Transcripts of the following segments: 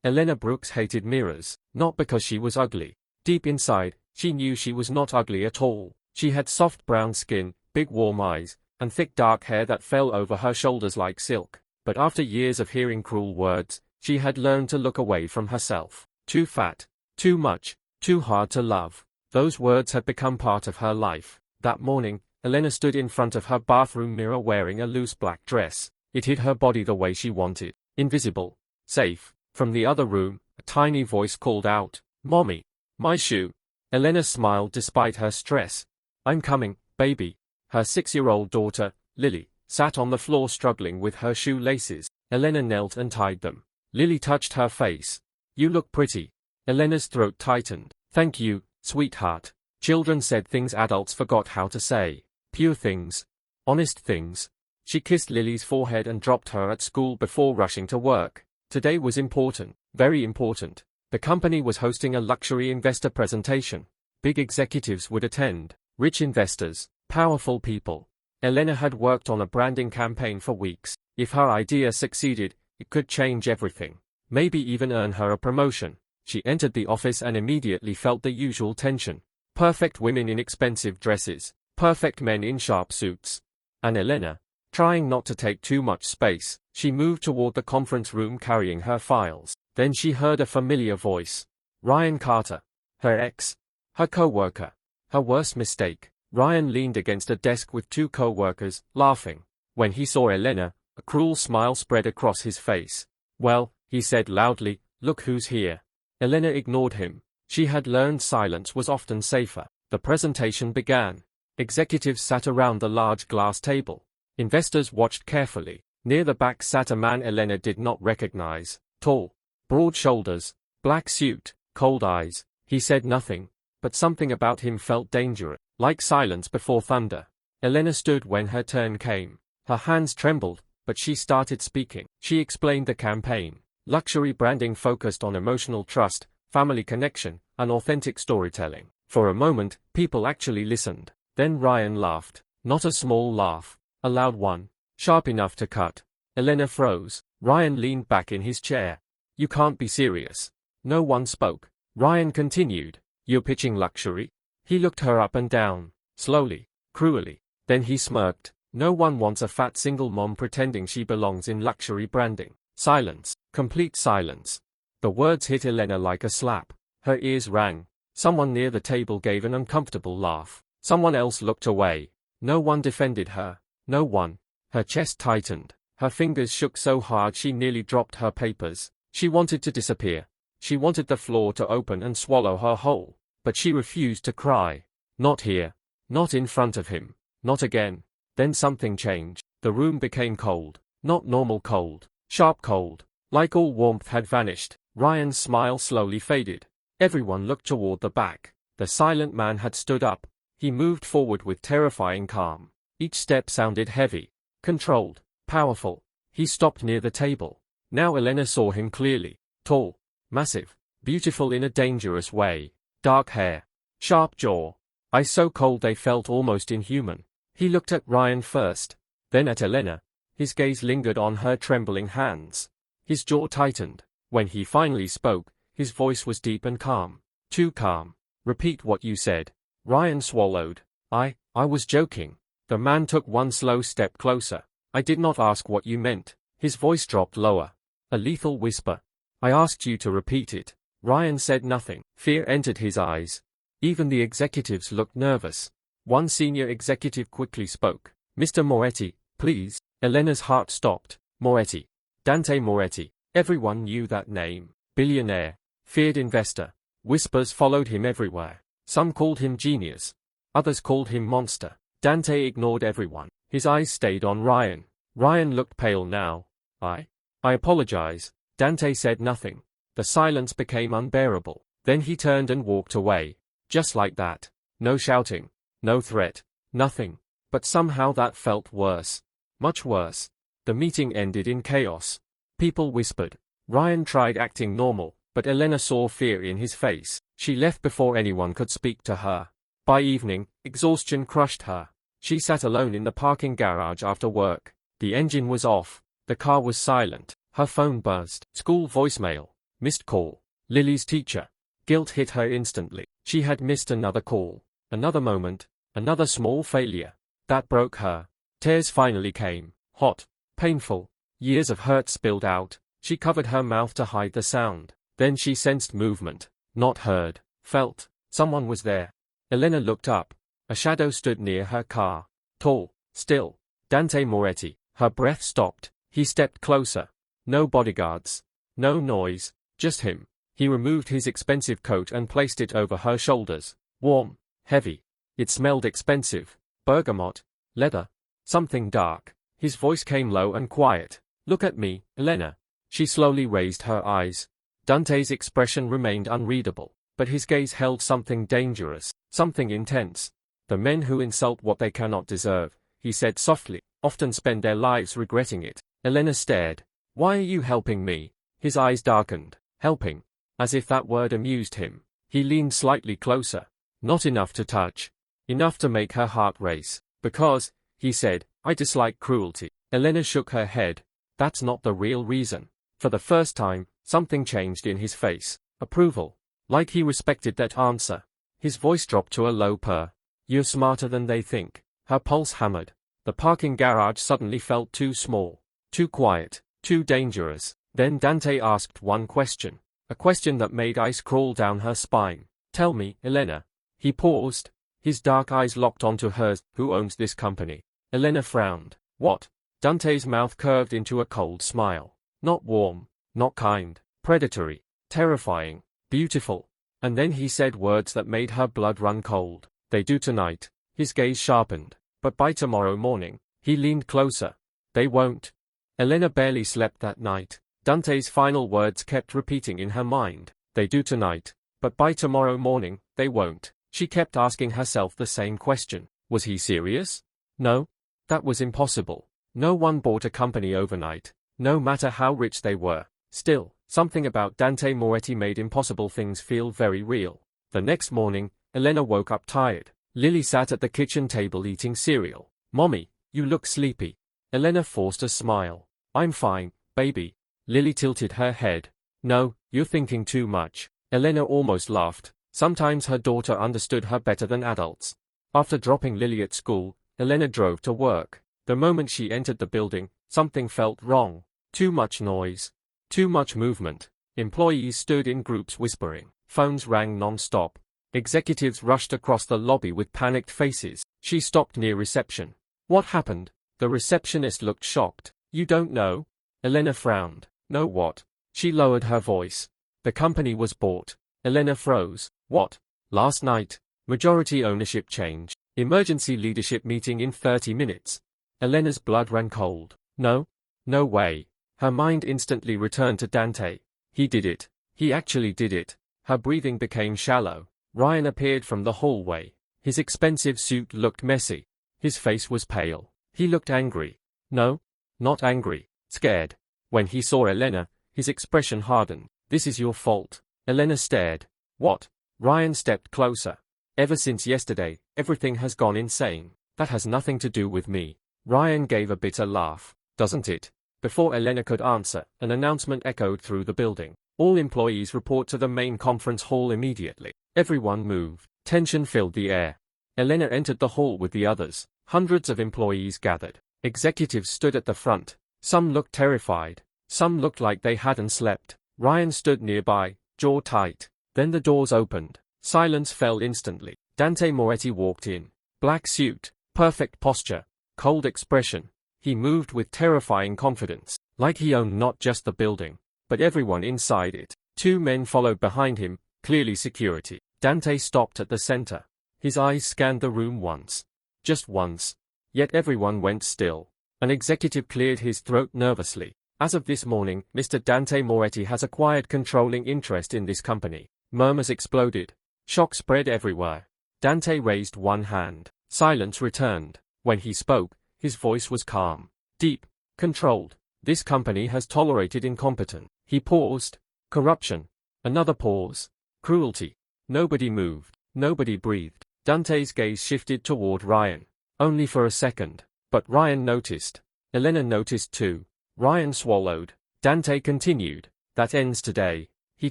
Elena Brooks hated mirrors, not because she was ugly. Deep inside, she knew she was not ugly at all. She had soft brown skin, big warm eyes, and thick dark hair that fell over her shoulders like silk. But after years of hearing cruel words, she had learned to look away from herself. Too fat, too much, too hard to love. Those words had become part of her life. That morning, Elena stood in front of her bathroom mirror wearing a loose black dress. It hid her body the way she wanted. Invisible. Safe. From the other room, a tiny voice called out, "Mommy, my shoe." Elena smiled despite her stress. "I'm coming, baby." Her 6-year-old daughter, Lily, sat on the floor struggling with her shoelaces. Elena knelt and tied them. Lily touched her face. "You look pretty." Elena's throat tightened. "Thank you, sweetheart." Children said things adults forgot how to say. Pure things. Honest things. She kissed Lily's forehead and dropped her at school before rushing to work. Today was important, very important. The company was hosting a luxury investor presentation. Big executives would attend. Rich investors. Powerful people. Elena had worked on a branding campaign for weeks. If her idea succeeded, it could change everything. Maybe even earn her a promotion. She entered the office and immediately felt the usual tension. Perfect women in expensive dresses. Perfect men in sharp suits. And Elena, trying not to take too much space, she moved toward the conference room carrying her files. Then she heard a familiar voice. Ryan Carter. Her ex. Her co-worker. Her worst mistake. Ryan leaned against a desk with 2 co-workers, laughing. When he saw Elena, a cruel smile spread across his face. "Well," he said loudly, "look who's here." Elena ignored him. She had learned silence was often safer. The presentation began. Executives sat around the large glass table. Investors watched carefully. Near the back sat a man Elena did not recognize. Tall. Broad shoulders. Black suit. Cold eyes. He said nothing. But something about him felt dangerous. Like silence before thunder. Elena stood when her turn came. Her hands trembled, but she started speaking. She explained the campaign. Luxury branding focused on emotional trust, family connection, and authentic storytelling. For a moment, people actually listened. Then Ryan laughed. Not a small laugh. A loud one. Sharp enough to cut. Elena froze. Ryan leaned back in his chair. "You can't be serious." No one spoke. Ryan continued. "You're pitching luxury?" He looked her up and down. Slowly. Cruelly. Then he smirked. "No one wants a fat single mom pretending she belongs in luxury branding." Silence. Complete silence. The words hit Elena like a slap. Her ears rang. Someone near the table gave an uncomfortable laugh. Someone else looked away. No one defended her. No one. Her chest tightened. Her fingers shook so hard she nearly dropped her papers. She wanted to disappear. She wanted the floor to open and swallow her whole. But she refused to cry. Not here. Not in front of him. Not again. Then something changed. The room became cold. Not normal cold. Sharp cold. Like all warmth had vanished. Ryan's smile slowly faded. Everyone looked toward the back. The silent man had stood up. He moved forward with terrifying calm. Each step sounded heavy. Controlled. Powerful. He stopped near the table. Now Elena saw him clearly. Tall. Massive. Beautiful in a dangerous way. Dark hair. Sharp jaw. Eyes so cold they felt almost inhuman. He looked at Ryan first. Then at Elena. His gaze lingered on her trembling hands. His jaw tightened. When he finally spoke, his voice was deep and calm. Too calm. "Repeat what you said." Ryan swallowed. I was joking." The man took one slow step closer. "I did not ask what you meant." His voice dropped lower. A lethal whisper. "I asked you to repeat it." Ryan said nothing. Fear entered his eyes. Even the executives looked nervous. One senior executive quickly spoke. "Mr. Moretti, please." Elena's heart stopped. Moretti. Dante Moretti. Everyone knew that name. Billionaire. Feared investor. Whispers followed him everywhere. Some called him genius. Others called him monster. Dante ignored everyone. His eyes stayed on Ryan. Ryan looked pale now. I apologize." Dante said nothing. The silence became unbearable. Then he turned and walked away. Just like that. No shouting. No threat. Nothing. But somehow that felt worse. Much worse. The meeting ended in chaos. People whispered. Ryan tried acting normal, but Elena saw fear in his face. She left before anyone could speak to her. By evening, exhaustion crushed her. She sat alone in the parking garage after work. The engine was off. The car was silent. Her phone buzzed. School voicemail. Missed call. Lily's teacher. Guilt hit her instantly. She had missed another call. Another moment. Another small failure. That broke her. Tears finally came. Hot. Painful. Years of hurt spilled out. She covered her mouth to hide the sound. Then she sensed movement. Not heard. Felt. Someone was there. Elena looked up. A shadow stood near her car. Tall. Still. Dante Moretti. Her breath stopped. He stepped closer. No bodyguards. No noise. Just him. He removed his expensive coat and placed it over her shoulders. Warm. Heavy. It smelled expensive. Bergamot. Leather. Something dark. His voice came low and quiet. Look at me, Elena. She slowly raised her eyes. Dante's expression remained unreadable, but his gaze held something dangerous, something intense. The men who insult what they cannot deserve, he said softly, often spend their lives regretting it. Elena stared. Why are you helping me? His eyes darkened. Helping. As if that word amused him. He leaned slightly closer. Not enough to touch. Enough to make her heart race. Because, he said, I dislike cruelty. Elena shook her head. That's not the real reason. For the first time, something changed in his face. Approval. Like he respected that answer. His voice dropped to a low purr. You're smarter than they think. Her pulse hammered. The parking garage suddenly felt too small. Too quiet. Too dangerous. Then Dante asked one question. A question that made ice crawl down her spine. Tell me, Elena. He paused. His dark eyes locked onto hers. Who owns this company? Elena frowned. What? Dante's mouth curved into a cold smile. Not warm. Not kind. Predatory. Terrifying. Beautiful. And then he said words that made her blood run cold. They do tonight. His gaze sharpened. But by tomorrow morning. He leaned closer. They won't. Elena barely slept that night. Dante's final words kept repeating in her mind. They do tonight. But by tomorrow morning, they won't. She kept asking herself the same question. Was he serious? No. That was impossible. No one bought a company overnight. No matter how rich they were. Still, something about Dante Moretti made impossible things feel very real. The next morning, Elena woke up tired. Lily sat at the kitchen table eating cereal. Mommy, you look sleepy. Elena forced a smile. I'm fine, baby. Lily tilted her head. No, you're thinking too much. Elena almost laughed. Sometimes her daughter understood her better than adults. After dropping Lily at school, Elena drove to work. The moment she entered the building, something felt wrong. Too much noise. Too much movement. Employees stood in groups whispering. Phones rang non-stop. Executives rushed across the lobby with panicked faces. She stopped near reception. What happened? The receptionist looked shocked. You don't know? Elena frowned. Know what? She lowered her voice. The company was bought. Elena froze. What? Last night. Majority ownership change. Emergency leadership meeting in 30 minutes. Elena's blood ran cold. No? No way. Her mind instantly returned to Dante. He did it. He actually did it. Her breathing became shallow. Ryan appeared from the hallway. His expensive suit looked messy. His face was pale. He looked angry. No? Not angry. Scared. When he saw Elena, his expression hardened. This is your fault. Elena stared. What? Ryan stepped closer. Ever since yesterday, everything has gone insane. That has nothing to do with me. Ryan gave a bitter laugh. Doesn't it? Before Elena could answer, an announcement echoed through the building. All employees report to the main conference hall immediately. Everyone moved. Tension filled the air. Elena entered the hall with the others. Hundreds of employees gathered. Executives stood at the front. Some looked terrified. Some looked like they hadn't slept. Ryan stood nearby, jaw tight. Then the doors opened. Silence fell instantly. Dante Moretti walked in. Black suit, perfect posture, cold expression. He moved with terrifying confidence, like he owned not just the building, but everyone inside it. Two men followed behind him, clearly security. Dante stopped at the center. His eyes scanned the room once. Just once. Yet everyone went still. An executive cleared his throat nervously. As of this morning, Mr. Dante Moretti has acquired controlling interest in this company. Murmurs exploded. Shock spread everywhere. Dante raised one hand. Silence returned. When he spoke, his voice was calm, deep, controlled. This company has tolerated incompetence. He paused. Corruption. Another pause. Cruelty. Nobody moved. Nobody breathed. Dante's gaze shifted toward Ryan. Only for a second. But Ryan noticed. Elena noticed too. Ryan swallowed. Dante continued. That ends today. He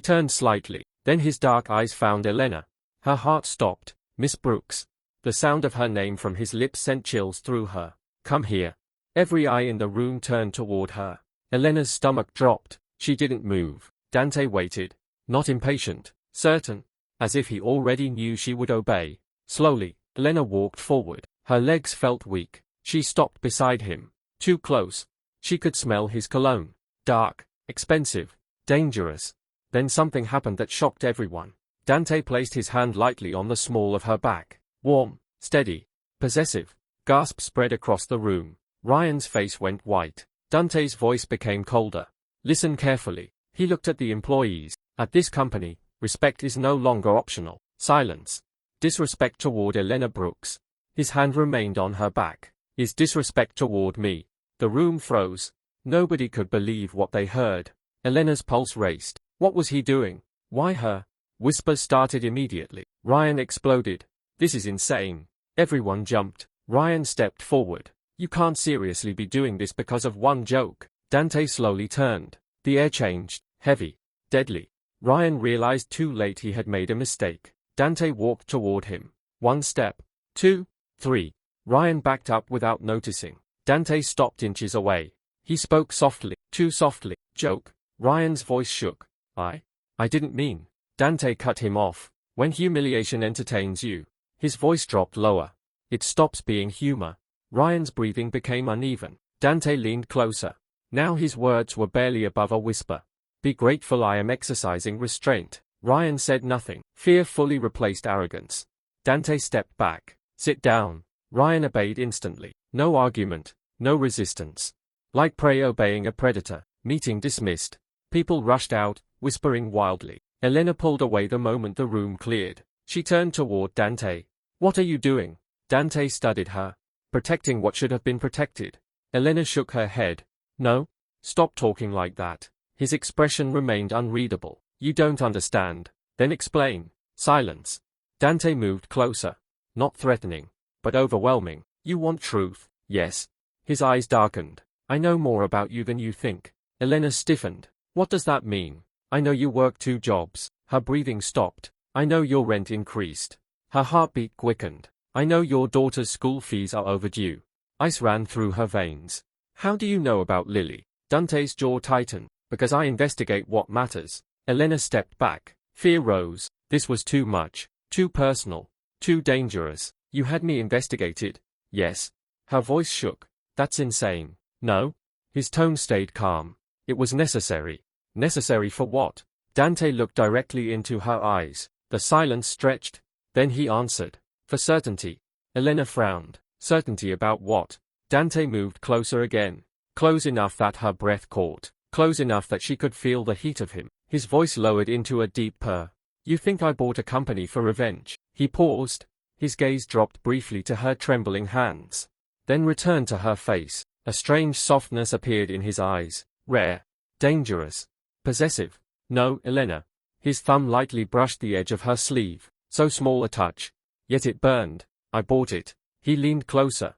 turned slightly, then his dark eyes found Elena. Her heart stopped. Miss Brooks. The sound of her name from his lips sent chills through her. Come here. Every eye in the room turned toward her. Elena's stomach dropped. She didn't move. Dante waited. Not impatient, certain, as if he already knew she would obey. Slowly, Elena walked forward. Her legs felt weak. She stopped beside him. Too close. She could smell his cologne. Dark, expensive, dangerous. Then something happened that shocked everyone. Dante placed his hand lightly on the small of her back. Warm, steady, possessive. Gasps spread across the room. Ryan's face went white. Dante's voice became colder. Listen carefully. He looked at the employees. At this company, respect is no longer optional. Silence. Disrespect toward Elena Brooks. His hand remained on her back. Is disrespect toward me. The room froze. Nobody could believe what they heard. Elena's pulse raced. What was he doing? Why her? Whispers started immediately. Ryan exploded. This is insane. Everyone jumped. Ryan stepped forward. You can't seriously be doing this because of one joke. Dante slowly turned. The air changed. Heavy. Deadly. Ryan realized too late he had made a mistake. Dante walked toward him. 1 step. 2. 3. Ryan backed up without noticing. Dante stopped inches away. He spoke softly. Too softly. Joke. Ryan's voice shook. I didn't mean. Dante cut him off. When humiliation entertains you. His voice dropped lower. It stops being humor. Ryan's breathing became uneven. Dante leaned closer. Now his words were barely above a whisper. Be grateful I am exercising restraint. Ryan said nothing. Fear fully replaced arrogance. Dante stepped back. Sit down. Ryan obeyed instantly. No argument. No resistance. Like prey obeying a predator. Meeting dismissed. People rushed out, whispering wildly. Elena pulled away the moment the room cleared. She turned toward Dante. What are you doing? Dante studied her. Protecting what should have been protected. Elena shook her head. No. Stop talking like that. His expression remained unreadable. You don't understand. Then explain. Silence. Dante moved closer. Not threatening, but overwhelming. You want truth, yes. His eyes darkened. I know more about you than you think. Elena stiffened. What does that mean? I know you work 2 jobs. Her breathing stopped. I know your rent increased. Her heartbeat quickened. I know your daughter's school fees are overdue. Ice ran through her veins. How do you know about Lily? Dante's jaw tightened. Because I investigate what matters. Elena stepped back. Fear rose. This was too much. Too personal. Too dangerous. You had me investigated. Yes. Her voice shook. That's insane. No. His tone stayed calm. It was necessary. Necessary for what? Dante looked directly into her eyes. The silence stretched. Then he answered. For certainty. Elena frowned. Certainty about what? Dante moved closer again. Close enough that her breath caught. Close enough that she could feel the heat of him. His voice lowered into a deep purr. You think I bought a company for revenge? He paused. His gaze dropped briefly to her trembling hands. Then returned to her face. A strange softness appeared in his eyes. Rare. Dangerous. Possessive. No, Elena. His thumb lightly brushed the edge of her sleeve. So small a touch. Yet it burned. I bought it. He leaned closer.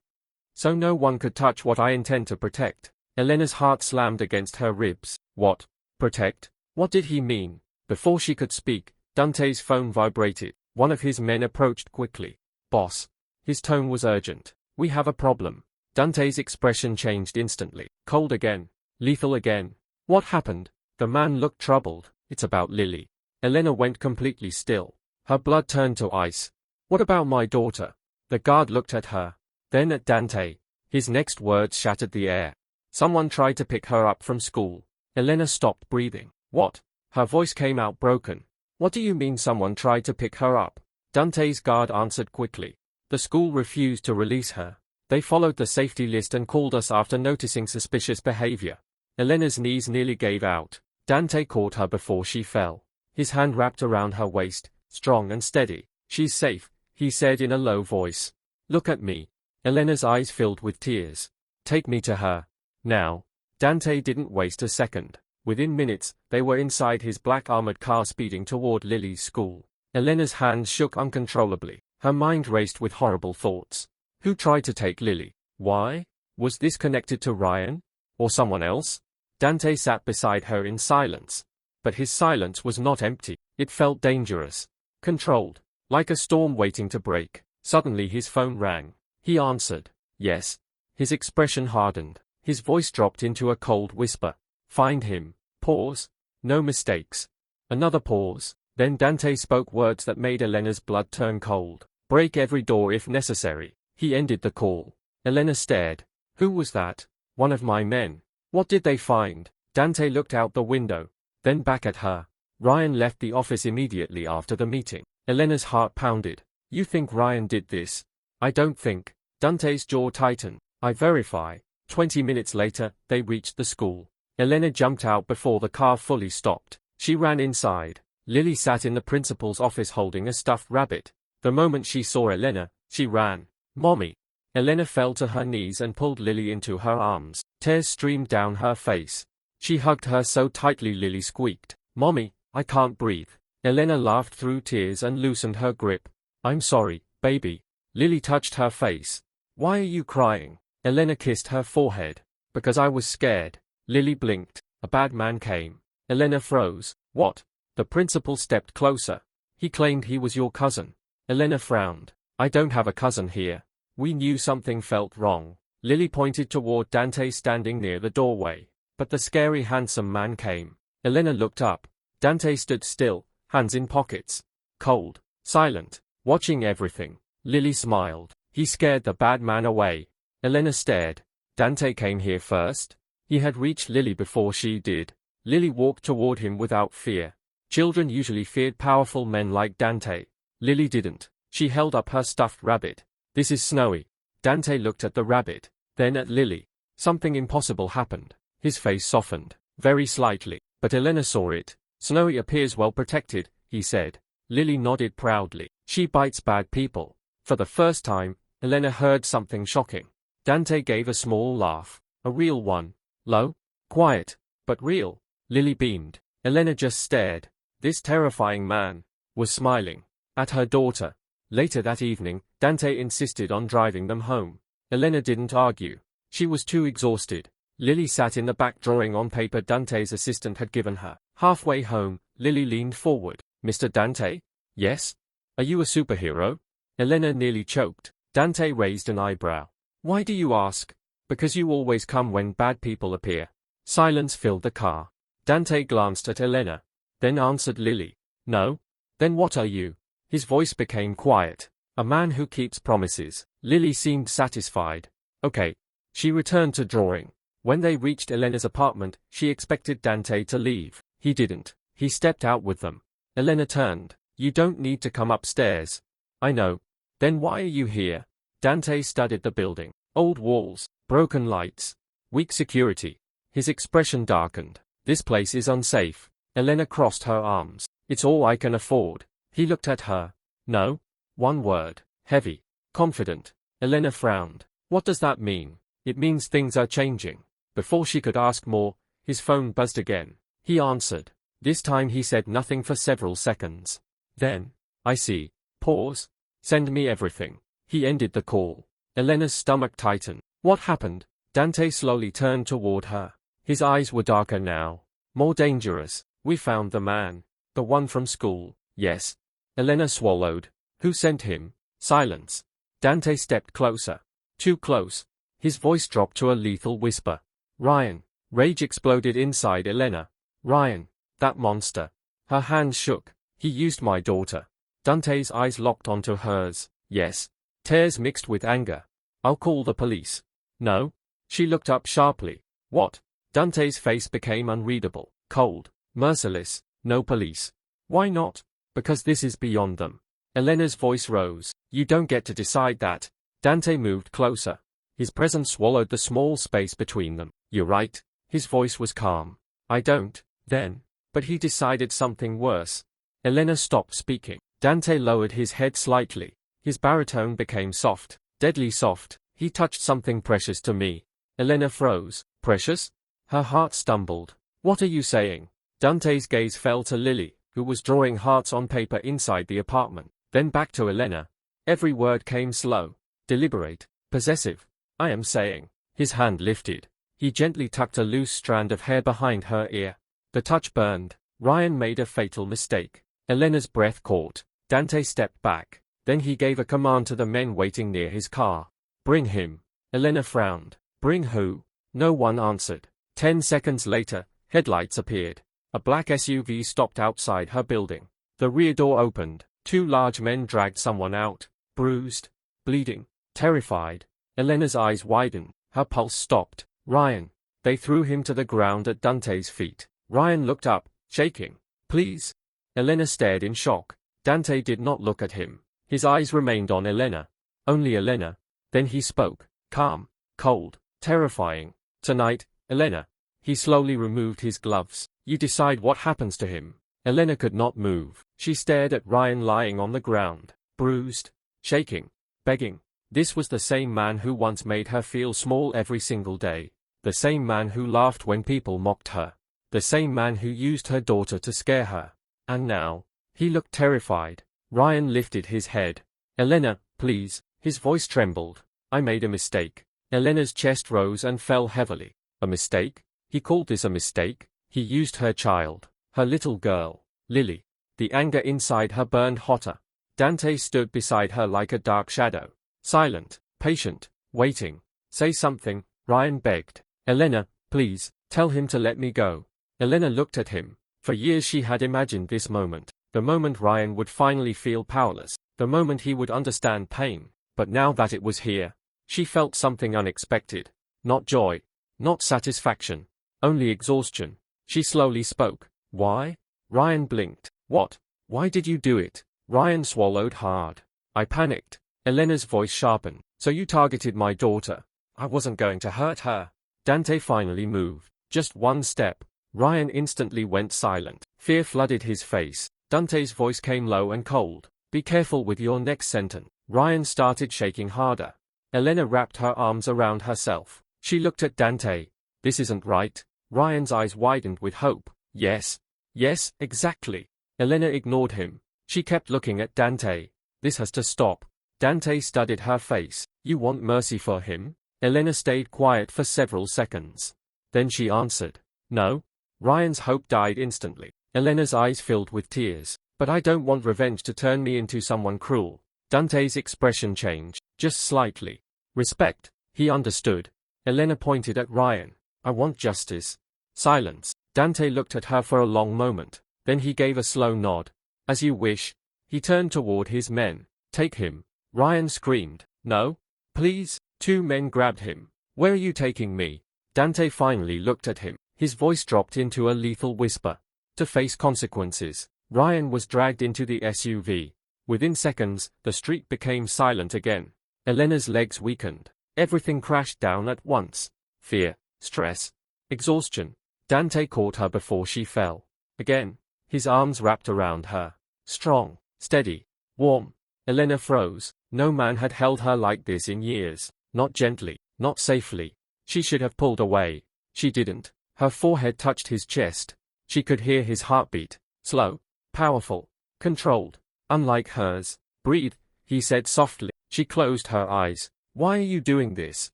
So no one could touch what I intend to protect. Elena's heart slammed against her ribs. What? Protect? What did he mean? Before she could speak, Dante's phone vibrated. One of his men approached quickly. Boss. His tone was urgent. We have a problem. Dante's expression changed instantly. Cold again. Lethal again. What happened? The man looked troubled. It's about Lily. Elena went completely still. Her blood turned to ice. What about my daughter? The guard looked at her. Then at Dante. His next words shattered the air. Someone tried to pick her up from school. Elena stopped breathing. What? Her voice came out broken. What do you mean someone tried to pick her up? Dante's guard answered quickly. The school refused to release her. They followed the safety list and called us after noticing suspicious behavior. Elena's knees nearly gave out. Dante caught her before she fell. His hand wrapped around her waist, strong and steady. She's safe, he said in a low voice. Look at me. Elena's eyes filled with tears. Take me to her. Now. Dante didn't waste a second. Within minutes, they were inside his black armored car speeding toward Lily's school. Elena's hands shook uncontrollably. Her mind raced with horrible thoughts. Who tried to take Lily? Why? Was this connected to Ryan? Or someone else? Dante sat beside her in silence. But his silence was not empty. It felt dangerous. Controlled. Like a storm waiting to break. Suddenly his phone rang. He answered. Yes. His expression hardened. His voice dropped into a cold whisper. Find him. Pause. No mistakes. Another pause. Then Dante spoke words that made Elena's blood turn cold. Break every door if necessary. He ended the call. Elena stared. Who was that? One of my men. What did they find? Dante looked out the window. Then back at her. Ryan left the office immediately after the meeting. Elena's heart pounded. You think Ryan did this? I don't think. Dante's jaw tightened. I verify. 20 minutes later, they reached the school. Elena jumped out before the car fully stopped. She ran inside. Lily sat in the principal's office holding a stuffed rabbit. The moment she saw Elena, she ran. Mommy. Elena fell to her knees and pulled Lily into her arms. Tears streamed down her face. She hugged her so tightly Lily squeaked. Mommy, I can't breathe. Elena laughed through tears and loosened her grip. I'm sorry, baby. Lily touched her face. Why are you crying? Elena kissed her forehead. Because I was scared. Lily blinked. A bad man came. Elena froze. What? The principal stepped closer. He claimed he was your cousin. Elena frowned. I don't have a cousin here. We knew something felt wrong. Lily pointed toward Dante standing near the doorway. But the scary handsome man came. Elena looked up. Dante stood still, hands in pockets. Cold. Silent. Watching everything. Lily smiled. He scared the bad man away. Elena stared. Dante came here first. He had reached Lily before she did. Lily walked toward him without fear. Children usually feared powerful men like Dante. Lily didn't. She held up her stuffed rabbit. This is Snowy. Dante looked at the rabbit, then at Lily. Something impossible happened. His face softened, very slightly, but Elena saw it. Snowy appears well protected, he said. Lily nodded proudly. She bites bad people. For the first time, Elena heard something shocking. Dante gave a small laugh. A real one. Low, quiet, but real. Lily beamed. Elena just stared. This terrifying man was smiling at her daughter. Later that evening, Dante insisted on driving them home. Elena didn't argue. She was too exhausted. Lily sat in the back drawing on paper Dante's assistant had given her. Halfway home, Lily leaned forward. Mr. Dante? Yes? Are you a superhero? Elena nearly choked. Dante raised an eyebrow. Why do you ask? Because you always come when bad people appear. Silence filled the car. Dante glanced at Elena, then answered Lily. No? Then what are you? His voice became quiet. A man who keeps promises. Lily seemed satisfied. Okay. She returned to drawing. When they reached Elena's apartment, she expected Dante to leave. He didn't. He stepped out with them. Elena turned. You don't need to come upstairs. I know. Then why are you here? Dante studied the building. Old walls, broken lights, weak security. His expression darkened. This place is unsafe. Elena crossed her arms. It's all I can afford. He looked at her. No. One word. Heavy. Confident. Elena frowned. What does that mean? It means things are changing. Before she could ask more, his phone buzzed again. He answered. This time he said nothing for several seconds. Then, I see. Pause. Send me everything. He ended the call. Elena's stomach tightened. What happened? Dante slowly turned toward her. His eyes were darker now. More dangerous. We found the man. The one from school. Yes. Elena swallowed. Who sent him? Silence. Dante stepped closer. Too close. His voice dropped to a lethal whisper. Ryan. Rage exploded inside Elena. Ryan. That monster. Her hands shook. He used my daughter. Dante's eyes locked onto hers. Yes. Tears mixed with anger. I'll call the police. No. She looked up sharply. What? Dante's face became unreadable. Cold. Merciless. No police. Why not? Because this is beyond them. Elena's voice rose. You don't get to decide that. Dante moved closer. His presence swallowed the small space between them. You're right. His voice was calm. I don't, then. But he decided something worse. Elena stopped speaking. Dante lowered his head slightly. His baritone became soft, deadly soft. He touched something precious to me. Elena froze. Precious? Her heart stumbled. What are you saying? Dante's gaze fell to Lily, who was drawing hearts on paper inside the apartment. Then back to Elena. Every word came slow, deliberate, possessive. I am saying. His hand lifted. He gently tucked a loose strand of hair behind her ear. The touch burned. Ryan made a fatal mistake. Elena's breath caught. Dante stepped back. Then he gave a command to the men waiting near his car. Bring him. Elena frowned. Bring who? No one answered. 10 seconds later, headlights appeared. A black SUV stopped outside her building. The rear door opened. 2 large men dragged someone out, bruised, bleeding, terrified. Elena's eyes widened. Her pulse stopped. Ryan. They threw him to the ground at Dante's feet. Ryan looked up, shaking. Please. Elena stared in shock. Dante did not look at him. His eyes remained on Elena. Only Elena. Then he spoke. Calm, cold, terrifying. Tonight, Elena. He slowly removed his gloves. You decide what happens to him. Elena could not move. She stared at Ryan lying on the ground, bruised, shaking, begging. This was the same man who once made her feel small every single day. The same man who laughed when people mocked her. The same man who used her daughter to scare her. And now, he looked terrified. Ryan lifted his head. Elena, please. His voice trembled. I made a mistake. Elena's chest rose and fell heavily. A mistake? He called this a mistake? He used her child, her little girl, Lily. The anger inside her burned hotter. Dante stood beside her like a dark shadow. Silent, patient, waiting. Say something, Ryan begged. Elena, please, tell him to let me go. Elena looked at him. For years she had imagined this moment. The moment Ryan would finally feel powerless. The moment he would understand pain. But now that it was here, she felt something unexpected. Not joy. Not satisfaction. Only exhaustion. She slowly spoke. Why? Ryan blinked. What? Why did you do it? Ryan swallowed hard. I panicked. Elena's voice sharpened. So you targeted my daughter. I wasn't going to hurt her. Dante finally moved. Just one step. Ryan instantly went silent. Fear flooded his face. Dante's voice came low and cold. Be careful with your next sentence. Ryan started shaking harder. Elena wrapped her arms around herself. She looked at Dante. This isn't right. Ryan's eyes widened with hope. Yes. Yes, exactly. Elena ignored him. She kept looking at Dante. This has to stop. Dante studied her face. You want mercy for him? Elena stayed quiet for several seconds. Then she answered. No. Ryan's hope died instantly. Elena's eyes filled with tears. But I don't want revenge to turn me into someone cruel. Dante's expression changed, just slightly. Respect. He understood. Elena pointed at Ryan. I want justice. Silence. Dante looked at her for a long moment. Then he gave a slow nod. As you wish. He turned toward his men. Take him. Ryan screamed. No. Please. 2 men grabbed him. Where are you taking me? Dante finally looked at him. His voice dropped into a lethal whisper. To face consequences. Ryan was dragged into the SUV. Within seconds, the street became silent again. Elena's legs weakened. Everything crashed down at once. Fear, stress, exhaustion. Dante caught her before she fell. Again, his arms wrapped around her. Strong, steady, warm. Elena froze. No man had held her like this in years. Not gently, not safely. She should have pulled away. She didn't. Her forehead touched his chest. She could hear his heartbeat. Slow, powerful, controlled. Unlike hers. Breathe, he said softly. She closed her eyes. Why are you doing this?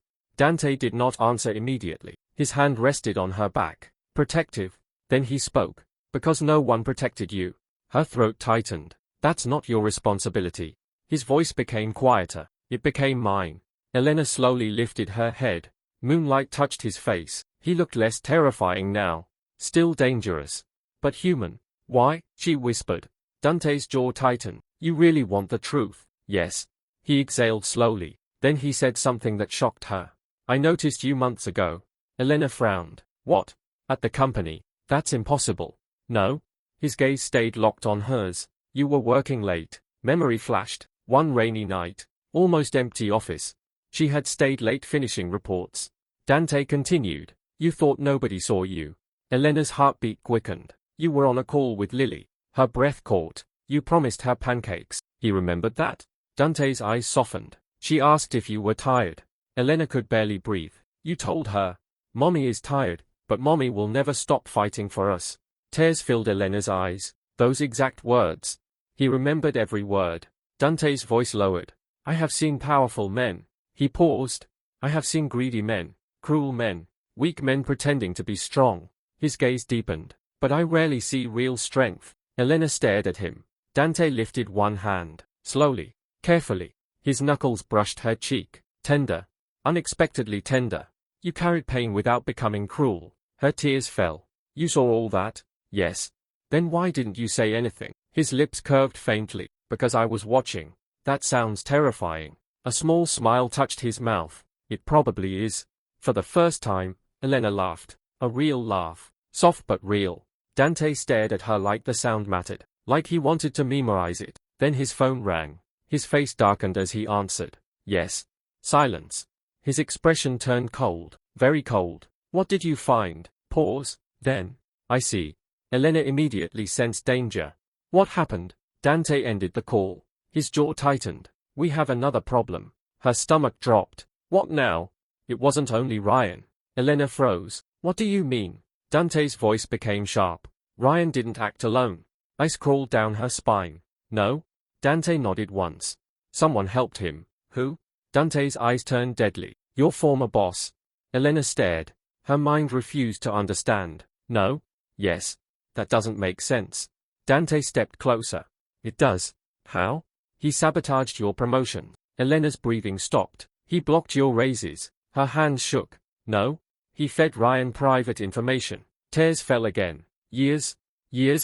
Dante did not answer immediately. His hand rested on her back. Protective. Then he spoke. Because no one protected you. Her throat tightened. That's not your responsibility. His voice became quieter. It became mine. Elena slowly lifted her head. Moonlight touched his face. He looked less terrifying now. Still dangerous. But human. Why? She whispered. Dante's jaw tightened. You really want the truth? Yes. He exhaled slowly. Then he said something that shocked her. I noticed you months ago. Elena frowned. What? At the company. That's impossible. No. His gaze stayed locked on hers. You were working late. Memory flashed. One rainy night. Almost empty office. She had stayed late finishing reports. Dante continued. You thought nobody saw you. Elena's heartbeat quickened. You were on a call with Lily. Her breath caught. You promised her pancakes. He remembered that. Dante's eyes softened. She asked if you were tired. Elena could barely breathe. You told her. Mommy is tired, but Mommy will never stop fighting for us. Tears filled Elena's eyes. Those exact words. He remembered every word. Dante's voice lowered. I have seen powerful men. He paused. I have seen greedy men, cruel men, weak men pretending to be strong. His gaze deepened. But I rarely see real strength. Elena stared at him. Dante lifted one hand, slowly, carefully. His knuckles brushed her cheek. Tender. Unexpectedly tender. You carried pain without becoming cruel. Her tears fell. You saw all that? Yes. Then why didn't you say anything? His lips curved faintly. Because I was watching. That sounds terrifying. A small smile touched his mouth. It probably is. For the first time, Elena laughed. A real laugh. Soft but real. Dante stared at her like the sound mattered. Like he wanted to memorize it. Then his phone rang. His face darkened as he answered. Yes. Silence. His expression turned cold. Very cold. What did you find? Pause. Then. I see. Elena immediately sensed danger. What happened? Dante ended the call. His jaw tightened. We have another problem. Her stomach dropped. What now? It wasn't only Ryan. Elena froze. What do you mean? Dante's voice became sharp. Ryan didn't act alone. Ice crawled down her spine. No? Dante nodded once. Someone helped him. Who? Dante's eyes turned deadly. Your former boss. Elena stared. Her mind refused to understand. No? Yes. That doesn't make sense. Dante stepped closer. It does. How? He sabotaged your promotion. Elena's breathing stopped. He blocked your raises. Her hands shook. No? He fed Ryan private information. Tears fell again. Years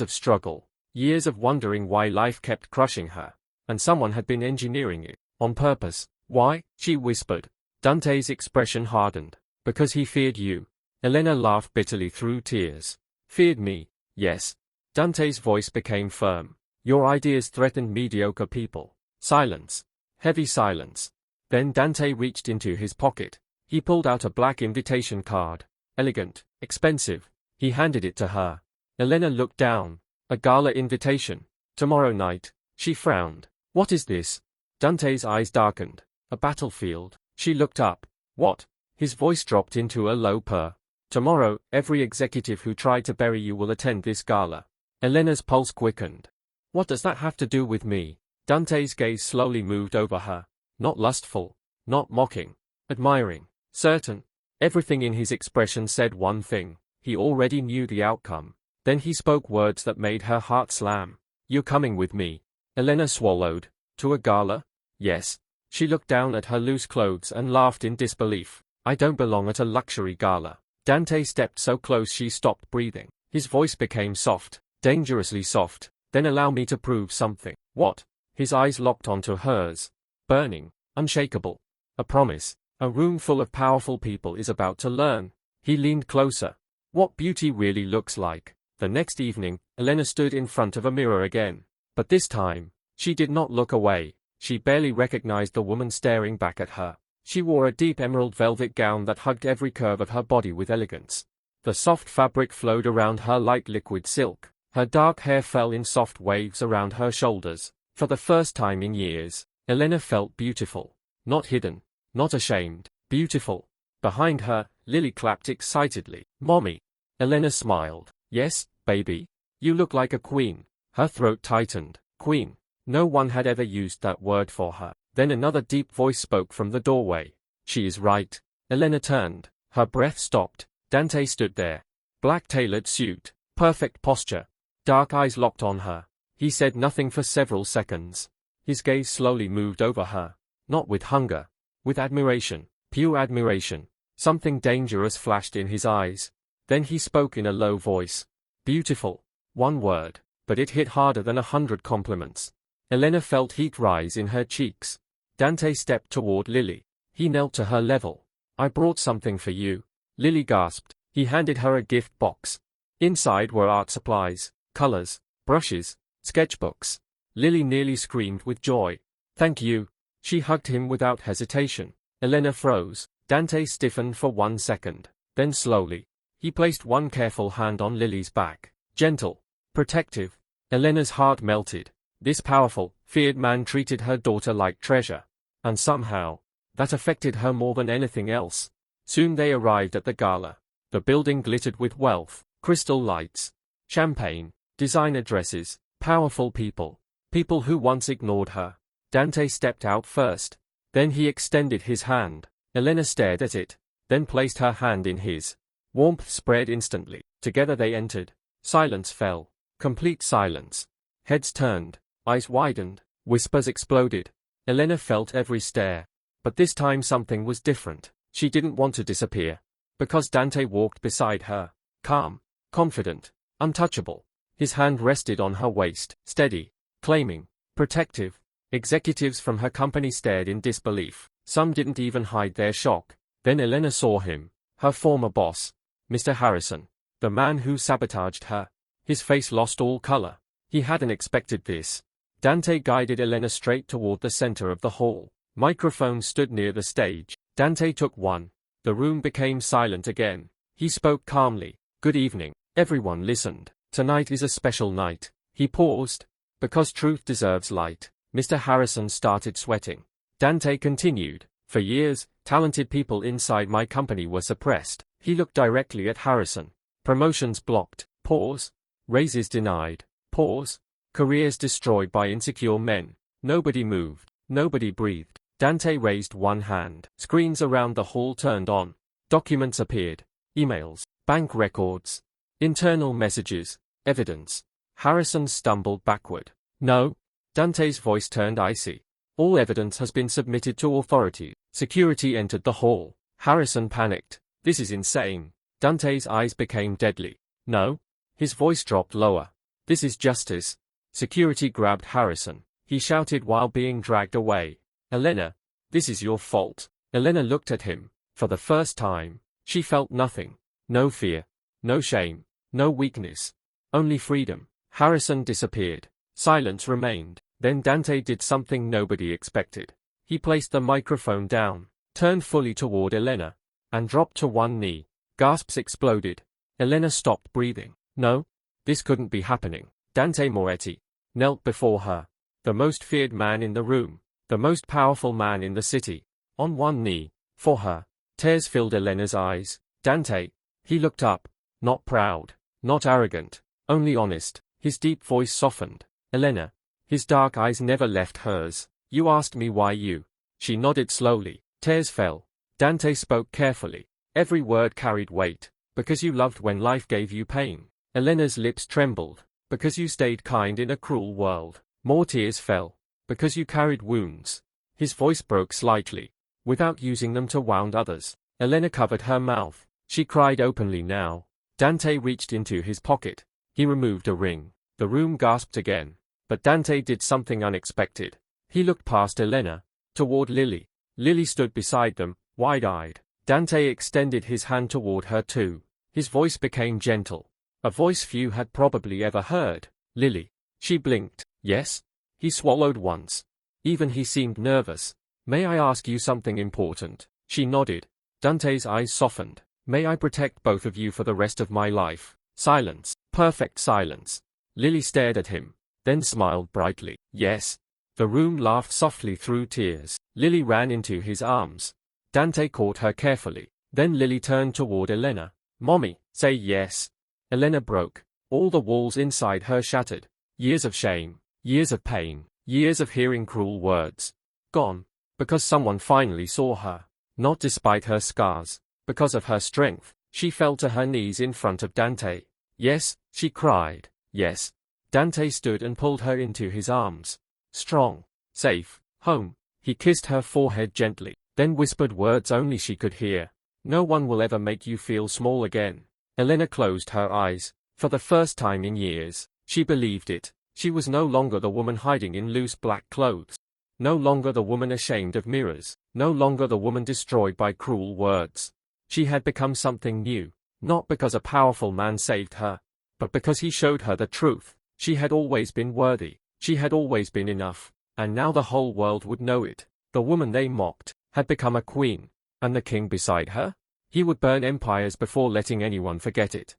of struggle. Years of wondering why life kept crushing her. And someone had been engineering it. On purpose. Why? She whispered. Dante's expression hardened. Because he feared you. Elena laughed bitterly through tears. Feared me? Yes. Dante's voice became firm. Your ideas threatened mediocre people. Silence. Heavy silence. Then Dante reached into his pocket. He pulled out a black invitation card. Elegant. Expensive. He handed it to her. Elena looked down. A gala invitation. Tomorrow night. She frowned. What is this? Dante's eyes darkened. A battlefield. She looked up. What? His voice dropped into a low purr. Tomorrow, every executive who tried to bury you will attend this gala. Elena's pulse quickened. What does that have to do with me? Dante's gaze slowly moved over her. Not lustful. Not mocking. Admiring. Certain. Everything in his expression said one thing. He already knew the outcome. Then he spoke words that made her heart slam. You're coming with me. Elena swallowed. To a gala? Yes. She looked down at her loose clothes and laughed in disbelief. I don't belong at a luxury gala. Dante stepped so close she stopped breathing. His voice became soft. Dangerously soft. Then allow me to prove something. What? His eyes locked onto hers. Burning. Unshakable. A promise. A room full of powerful people is about to learn. He leaned closer. What beauty really looks like. The next evening, Elena stood in front of a mirror again. But this time, she did not look away. She barely recognized the woman staring back at her. She wore a deep emerald velvet gown that hugged every curve of her body with elegance. The soft fabric flowed around her like liquid silk. Her dark hair fell in soft waves around her shoulders. For the first time in years, Elena felt beautiful. Not hidden. Not ashamed. Beautiful. Behind her, Lily clapped excitedly. Mommy. Elena smiled. Yes, baby. You look like a queen. Her throat tightened. Queen. No one had ever used that word for her. Then another deep voice spoke from the doorway. She is right. Elena turned. Her breath stopped. Dante stood there. Black tailored suit. Perfect posture. Dark eyes locked on her. He said nothing for several seconds. His gaze slowly moved over her. Not with hunger. With admiration. Pure admiration. Something dangerous flashed in his eyes. Then he spoke in a low voice. Beautiful. One word. But it hit harder than 100 compliments. Elena felt heat rise in her cheeks. Dante stepped toward Lily. He knelt to her level. I brought something for you. Lily gasped. He handed her a gift box. Inside were art supplies, colors, brushes, sketchbooks. Lily nearly screamed with joy. Thank you. She hugged him without hesitation. Elena froze. Dante stiffened for 1 second. Then slowly, he placed one careful hand on Lily's back. Gentle. Protective. Elena's heart melted. This powerful, feared man treated her daughter like treasure. And somehow, that affected her more than anything else. Soon they arrived at the gala. The building glittered with wealth, crystal lights, champagne, designer dresses, powerful people. People who once ignored her. Dante stepped out first. Then he extended his hand. Elena stared at it, then placed her hand in his. Warmth spread instantly. Together they entered. Silence fell. Complete silence. Heads turned. Eyes widened. Whispers exploded. Elena felt every stare. But this time something was different. She didn't want to disappear. Because Dante walked beside her. Calm. Confident. Untouchable. His hand rested on her waist. Steady. Claiming. Protective. Executives from her company stared in disbelief. Some didn't even hide their shock. Then Elena saw him. Her former boss. Mr. Harrison. The man who sabotaged her. His face lost all color. He hadn't expected this. Dante guided Elena straight toward the center of the hall. Microphones stood near the stage. Dante took one. The room became silent again. He spoke calmly. Good evening. Everyone listened. Tonight is a special night. He paused. Because truth deserves light. Mr. Harrison started sweating. Dante continued. For years, talented people inside my company were suppressed. He looked directly at Harrison. Promotions blocked. Pause. Raises denied. Pause. Careers destroyed by insecure men. Nobody moved. Nobody breathed. Dante raised one hand. Screens around the hall turned on. Documents appeared. Emails. Bank records. Internal messages. Evidence. Harrison stumbled backward. No. Dante's voice turned icy. All evidence has been submitted to authorities. Security entered the hall. Harrison panicked. This is insane. Dante's eyes became deadly. No. His voice dropped lower. This is justice. Security grabbed Harrison. He shouted while being dragged away. Elena, this is your fault. Elena looked at him. For the first time, she felt nothing. No fear. No shame. No weakness. Only freedom. Harrison disappeared. Silence remained. Then Dante did something nobody expected. He placed the microphone down, turned fully toward Elena, and dropped to one knee. Gasps exploded. Elena stopped breathing. No, this couldn't be happening. Dante Moretti knelt before her. The most feared man in the room. The most powerful man in the city. On one knee. For her. Tears filled Elena's eyes. Dante. He looked up. Not proud. Not arrogant. Only honest. His deep voice softened. Elena. His dark eyes never left hers. You asked me why you. She nodded slowly. Tears fell. Dante spoke carefully. Every word carried weight. Because you loved when life gave you pain. Elena's lips trembled. Because you stayed kind in a cruel world. More tears fell. Because you carried wounds. His voice broke slightly. Without using them to wound others. Elena covered her mouth. She cried openly now. Dante reached into his pocket. He removed a ring. The room gasped again. But Dante did something unexpected. He looked past Elena. Toward Lily. Lily stood beside them, wide-eyed. Dante extended his hand toward her too. His voice became gentle. A voice few had probably ever heard. Lily. She blinked. Yes? He swallowed once. Even he seemed nervous. May I ask you something important? She nodded. Dante's eyes softened. May I protect both of you for the rest of my life? Silence. Perfect silence. Lily stared at him. Then smiled brightly. Yes. The room laughed softly through tears. Lily ran into his arms. Dante caught her carefully. Then Lily turned toward Elena. Mommy, say yes. Elena broke. All the walls inside her shattered. Years of shame. Years of pain. Years of hearing cruel words. Gone. Because someone finally saw her. Not despite her scars. Because of her strength. She fell to her knees in front of Dante. Yes, she cried. Yes. Dante stood and pulled her into his arms. Strong. Safe. Home. He kissed her forehead gently. Then whispered words only she could hear. No one will ever make you feel small again. Elena closed her eyes. For the first time in years, she believed it. She was no longer the woman hiding in loose black clothes. No longer the woman ashamed of mirrors. No longer the woman destroyed by cruel words. She had become something new. Not because a powerful man saved her. But because he showed her the truth. She had always been worthy. She had always been enough. And now the whole world would know it. The woman they mocked had become a queen. And the king beside her? He would burn empires before letting anyone forget it.